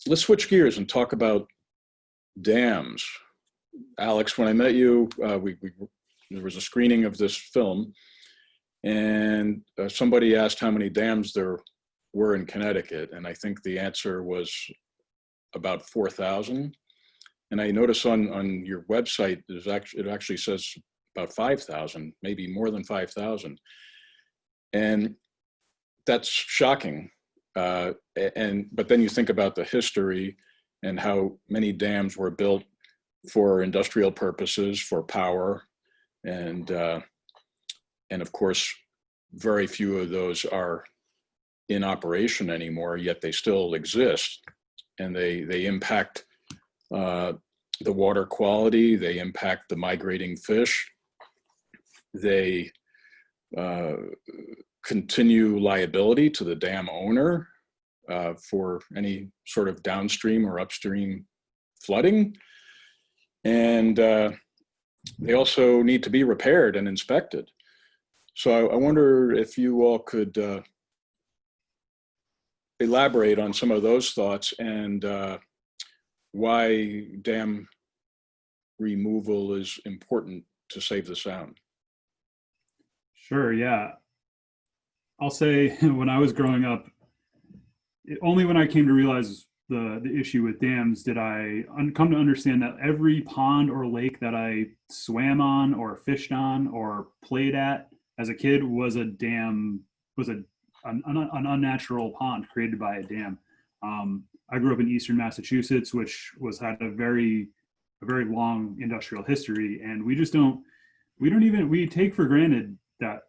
let's switch gears and talk about dams. Alex, when I met you, there was a screening of this film, and somebody asked how many dams there were in Connecticut, and I think the answer was about 4,000. And I notice on your website, it actually says about 5,000, maybe more than 5,000. And that's shocking. But then you think about the history and how many dams were built for industrial purposes, for power, and of course, very few of those are in operation anymore, yet they still exist, and they impact the water quality, they impact the migrating fish, they continue liability to the dam owner for any sort of downstream or upstream flooding. And they also need to be repaired and inspected. So I wonder if you all could elaborate on some of those thoughts and why dam removal is important to save the sound. Sure, yeah. I'll say when I was growing up, only when I came to realize the issue with dams did I come to understand that every pond or lake that I swam on or fished on or played at as a kid was a dam, was an unnatural pond created by a dam. I grew up in Eastern Massachusetts, which had a very long industrial history, and we take for granted that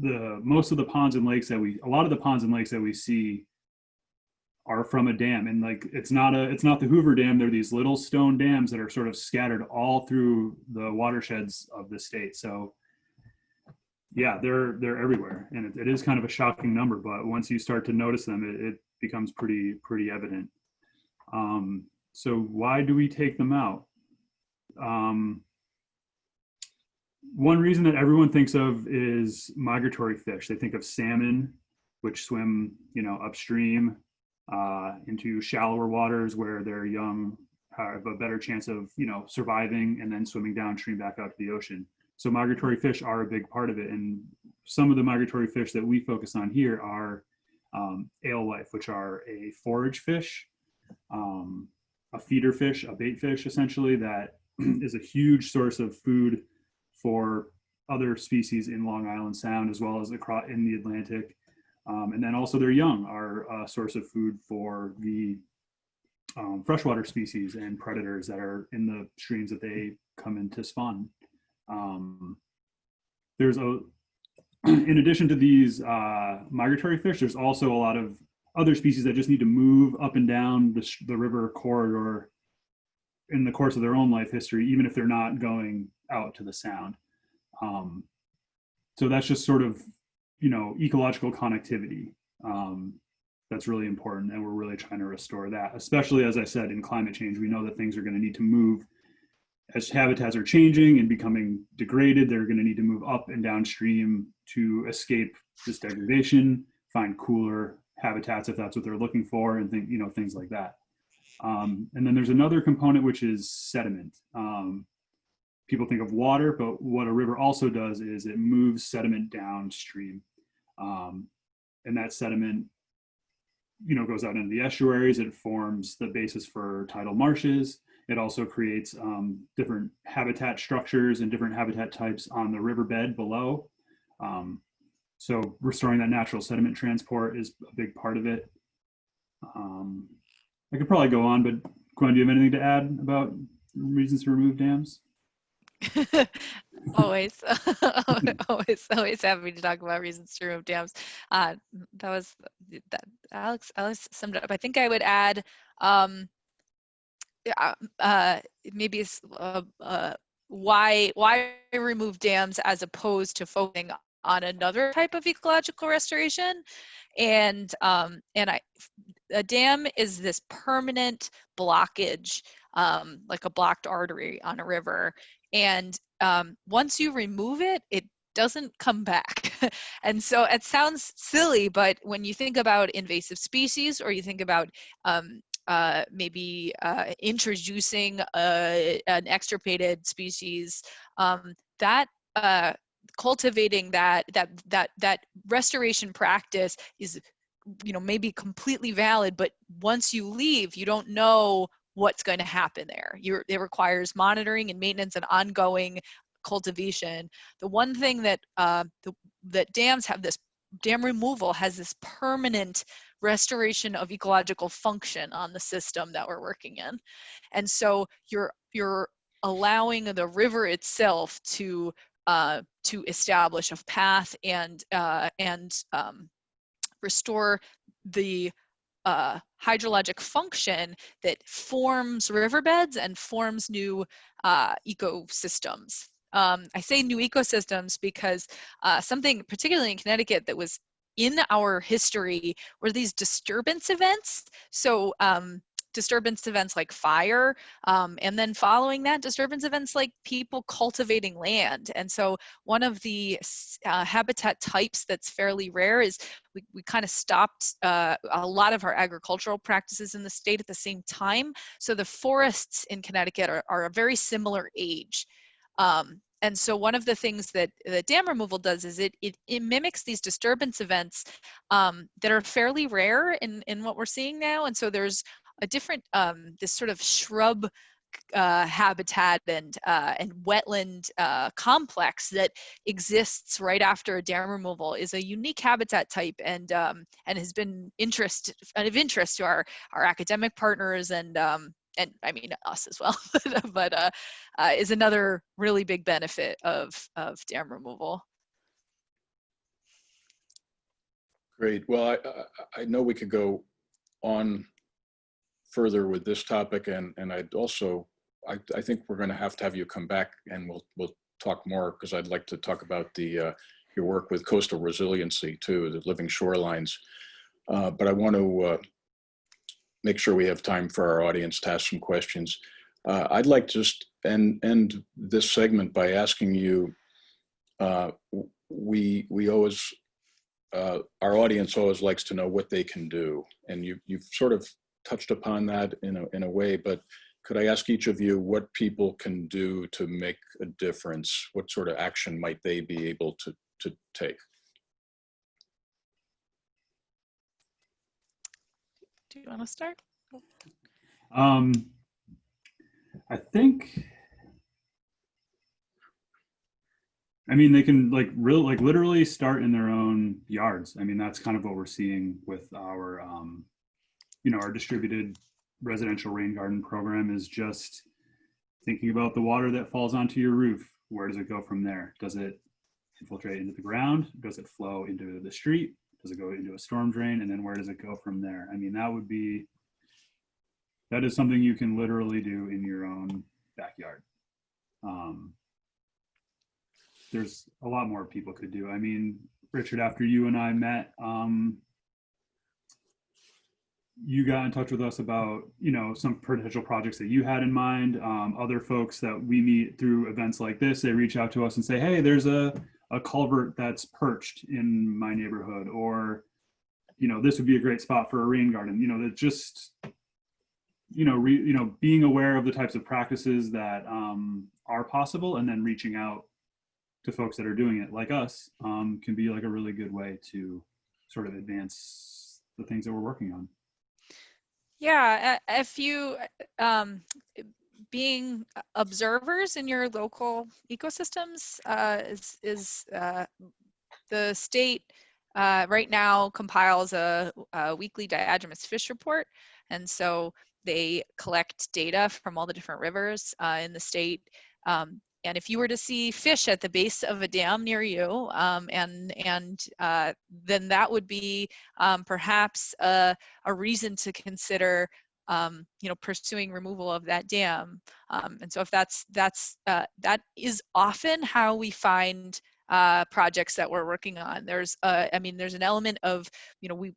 a lot of the ponds and lakes that we see are from a dam. And like, it's not the Hoover Dam. They're these little stone dams that are sort of scattered all through the watersheds of the state. So yeah, they're everywhere, and it is kind of a shocking number, but once you start to notice them, it becomes pretty evident. So why do we take them out? One reason that everyone thinks of is migratory fish. They think of salmon, which swim, upstream into shallower waters where their young have a better chance of, surviving and then swimming downstream back out to the ocean. So migratory fish are a big part of it. And some of the migratory fish that we focus on here are alewife, which are a forage fish, a feeder fish, a bait fish, essentially, that is a huge source of food for other species in Long Island Sound, as well as across in the Atlantic. And then also their young are a source of food for the freshwater species and predators that are in the streams that they come in to spawn. In addition to these migratory fish, there's also a lot of other species that just need to move up and down the river corridor in the course of their own life history, even if they're not going out to the sound. So that's just sort of, ecological connectivity. That's really important, and we're really trying to restore that, especially, as I said, in climate change. We know that things are going to need to move. As habitats are changing and becoming degraded, they're going to need to move up and downstream to escape this degradation, find cooler habitats if that's what they're looking for, and things like that. And then there's another component, which is sediment. People think of water, but what a river also does is it moves sediment downstream. And that sediment, goes out into the estuaries. It forms the basis for tidal marshes. It also creates different habitat structures and different habitat types on the riverbed below. So restoring that natural sediment transport is a big part of it. I could probably go on, but Gwen, do you have anything to add about reasons to remove dams? always always happy to talk about reasons to remove dams. Alex summed it up. I think I would add maybe why remove dams as opposed to focusing on another type of ecological restoration. And a dam is this permanent blockage, like a blocked artery on a river. And once you remove it, it doesn't come back. And so it sounds silly, but when you think about invasive species, or you think about maybe introducing an extirpated species, that cultivating that restoration practice is, maybe completely valid, but once you leave, you don't know what's going to happen there. It requires monitoring and maintenance and ongoing cultivation. The one thing that that dam removal has this permanent restoration of ecological function on the system that we're working in, and so you're allowing the river itself to establish a path and restore the hydrologic function that forms riverbeds and forms new ecosystems. I say new ecosystems because something particularly in Connecticut that was in our history were these disturbance events. So disturbance events like fire, and then following that, disturbance events like people cultivating land. And so one of the habitat types that's fairly rare is we kind of stopped a lot of our agricultural practices in the state at the same time. So the forests in Connecticut are a very similar age. And so one of the things that dam removal does is it mimics these disturbance events that are fairly rare in what we're seeing now. And so there's a different, this sort of shrub habitat and wetland complex that exists right after a dam removal, is a unique habitat type, and has been of interest to our academic partners and I mean us as well, but is another really big benefit of dam removal. Great. Well, I know we could go on further with this topic, and I'd also, I think we're going to have you come back, and we'll talk more, because I'd like to talk about your work with coastal resiliency too, the living shorelines. But I want to make sure we have time for our audience to ask some questions. I'd like to just end this segment by asking you, we always, our audience always likes to know what they can do, and you've sort of touched upon that in a way, but could I ask each of you what people can do to make a difference? What sort of action might they be able to take? Do you want to start? I think, I mean, they can literally start in their own yards. I mean, that's kind of what we're seeing with our, our distributed residential rain garden program, is just thinking about the water that falls onto your roof. Where does it go from there? Does it infiltrate into the ground? Does it flow into the street? Does it go into a storm drain? And then where does it go from there? I mean, that is something you can literally do in your own backyard. There's a lot more people could do. I mean, Richard, after you and I met, you got in touch with us about, some potential projects that you had in mind. Other folks that we meet through events like this, they reach out to us and say, hey, there's a culvert that's perched in my neighborhood, or, this would be a great spot for a rain garden. That just, being aware of the types of practices that are possible, and then reaching out to folks that are doing it like us can be like a really good way to sort of advance the things that we're working on. Yeah, if you being observers in your local ecosystems is the state right now compiles a weekly diatomous fish report, and so they collect data from all the different rivers in the state. And if you were to see fish at the base of a dam near you, then that would be perhaps a reason to consider, pursuing removal of that dam. And so if that is often how we find projects that we're working on. There's an element of,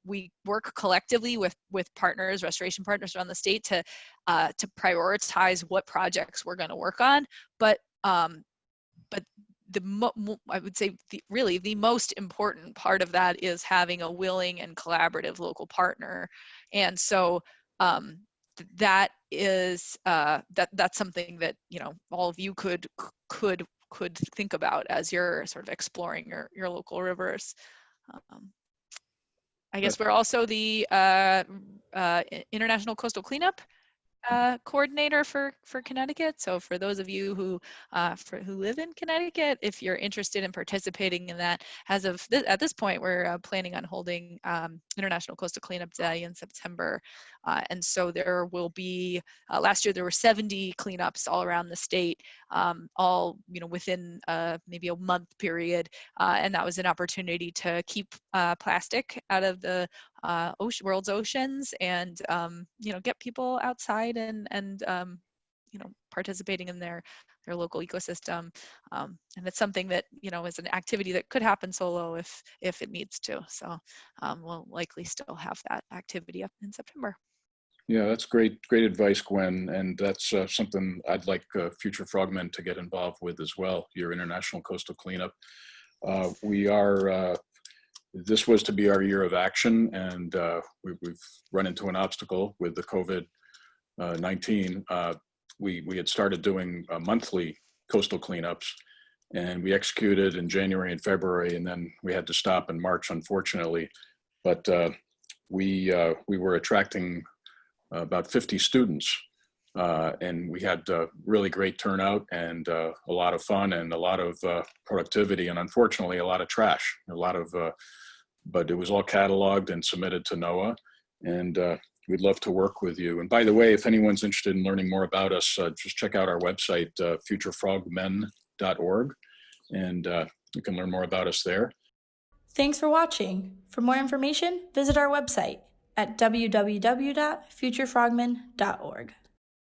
we work collectively with partners, restoration partners around the state to prioritize what projects we're going to work on. But I would say really the most important part of that is having a willing and collaborative local partner. And so that is that's something that, you know, all of you could think about as you're sort of exploring your local rivers. I guess we're also the International Coastal Cleanup coordinator for Connecticut. So for those of you who live in Connecticut, if you're interested in participating in that, as of at this point, we're planning on holding International Coastal Cleanup Day in September, and so there will be. Last year there were 70 cleanups all around the state, all, you know, within maybe a month period, and that was an opportunity to keep plastic out of the world's oceans, and you know, get people outside and you know, participating in their local ecosystem, and it's something that, you know, is an activity that could happen solo if it needs to. So we'll likely still have that activity up in September. Yeah, that's great advice, Gwen, and that's something I'd like future Frogmen to get involved with as well. Your International Coastal Cleanup. We are. This was to be our year of action, and we've run into an obstacle with the COVID-19. We had started doing monthly coastal cleanups, and we executed in January and February, and then we had to stop in March, unfortunately. But we were attracting about 50 students, and we had really great turnout and a lot of fun and a lot of productivity, and unfortunately a lot of trash, but it was all cataloged and submitted to NOAA, and we'd love to work with you. And by the way, if anyone's interested in learning more about us, just check out our website, futurefrogmen.org, and you can learn more about us there. Thanks for watching. For more information, visit our website at www.futurefrogmen.org.